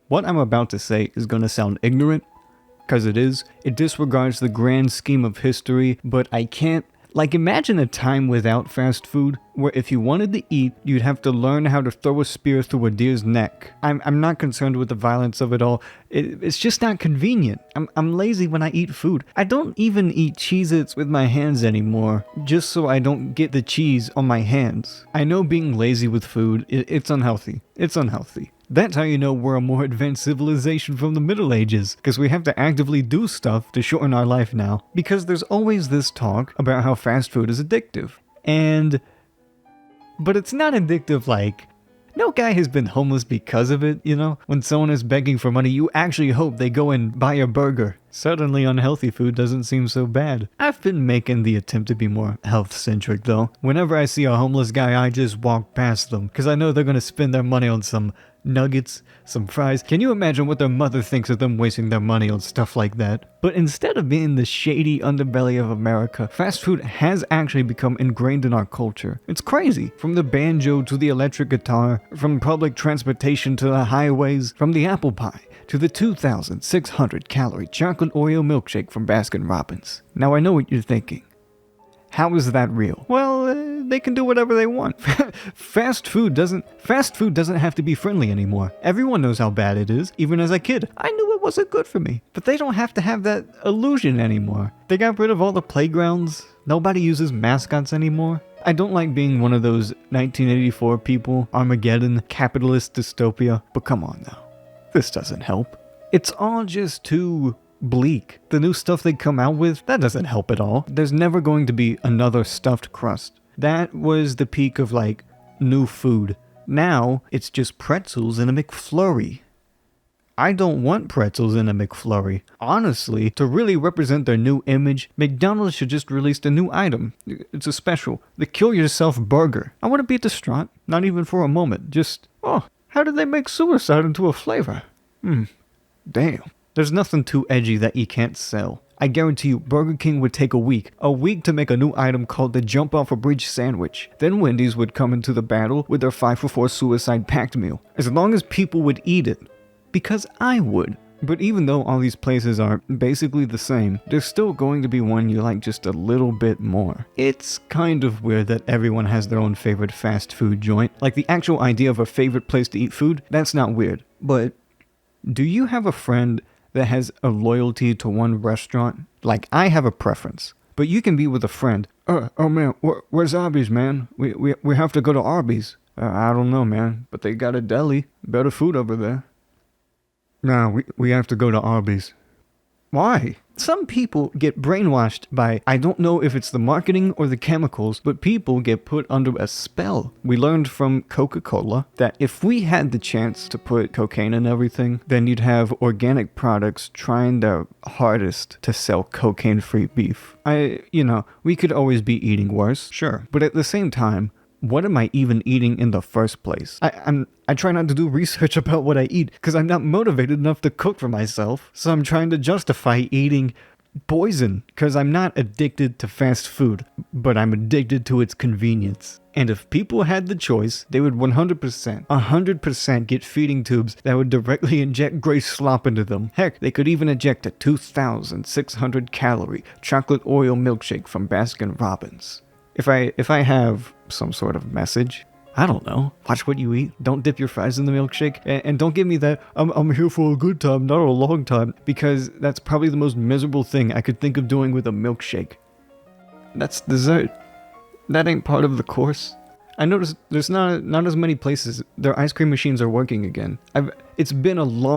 What I'm about to say is gonna sound ignorant, because it is. It disregards the grand scheme of history, but I can't. Like, imagine a time without fast food, where if you wanted to eat, you'd have to learn how to throw a spear through a deer's neck. I'm not concerned with the violence of it all. It's just not convenient. I'm lazy when I eat food. I don't even eat Cheez-Its with my hands anymore, just so I don't get the cheese on my hands. I know being lazy with food, it's unhealthy. It's unhealthy. That's how you know we're a more advanced civilization from the Middle Ages, because we have to actively do stuff to shorten our life now. Because there's always this talk about how fast food is addictive. But it's not addictive like, no guy has been homeless because of it, you know? When someone is begging for money, you actually hope they go and buy a burger. Suddenly unhealthy food doesn't seem so bad. I've been making the attempt to be more health-centric though. Whenever I see a homeless guy, I just walk past them, because I know they're gonna spend their money on some nuggets, some fries. Can you imagine what their mother thinks of them wasting their money on stuff like that? But instead of being the shady underbelly of America, fast food has actually become ingrained in our culture. It's crazy. From the banjo to the electric guitar, from public transportation to the highways, from the apple pie to the 2,600 calorie chocolate Oreo milkshake from Baskin-Robbins. Now I know what you're thinking. How is that real? Well, they can do whatever they want. Fast food doesn't have to be friendly anymore. Everyone knows how bad it is. Even as a kid, I knew it wasn't good for me. But they don't have to have that illusion anymore. They got rid of all the playgrounds. Nobody uses mascots anymore. I don't like being one of those 1984 people, Armageddon, capitalist dystopia. But come on now. This doesn't help. It's all just too bleak. The new stuff they come out with, that doesn't help at all. There's never going to be another stuffed crust. That was the peak of like new food. Now it's just pretzels in a McFlurry. I don't want pretzels in a McFlurry. Honestly, to really represent their new image, McDonald's should just release a new item. It's a special, the Kill Yourself Burger. I wouldn't be distraught, not even for a moment. Just, oh, how did they make suicide into a flavor? Damn. There's nothing too edgy that you can't sell. I guarantee you, Burger King would take a week to make a new item called the Jump Off a Bridge Sandwich. Then Wendy's would come into the battle with their 5-for-4 suicide packed meal. As long as people would eat it. Because I would. But even though all these places are basically the same, there's still going to be one you like just a little bit more. It's kind of weird that everyone has their own favorite fast food joint. Like the actual idea of a favorite place to eat food, that's not weird. But do you have a friend that has a loyalty to one restaurant? Like, I have a preference, but you can be with a friend. Oh man, where's Arby's, man? We have to go to Arby's. I don't know, man, but they got a deli. Better food over there. Nah, we have to go to Arby's. Why? Some people get brainwashed by, I don't know if it's the marketing or the chemicals, but people get put under a spell. We learned from Coca-Cola that if we had the chance to put cocaine in everything, then you'd have organic products trying their hardest to sell cocaine-free beef. We could always be eating worse, sure, but at the same time, what am I even eating in the first place? I try not to do research about what I eat because I'm not motivated enough to cook for myself. So I'm trying to justify eating poison because I'm not addicted to fast food, but I'm addicted to its convenience. And if people had the choice, they would 100% get feeding tubes that would directly inject gray slop into them. Heck, they could even inject a 2,600 calorie chocolate Oreo milkshake from Baskin-Robbins. If I have some sort of message, I don't know, watch what you eat, don't dip your fries in the milkshake, and don't give me that, I'm here for a good time, not a long time, because that's probably the most miserable thing I could think of doing with a milkshake. That's dessert. That ain't part of the course. I noticed there's not as many places their ice cream machines are working again. It's been a long...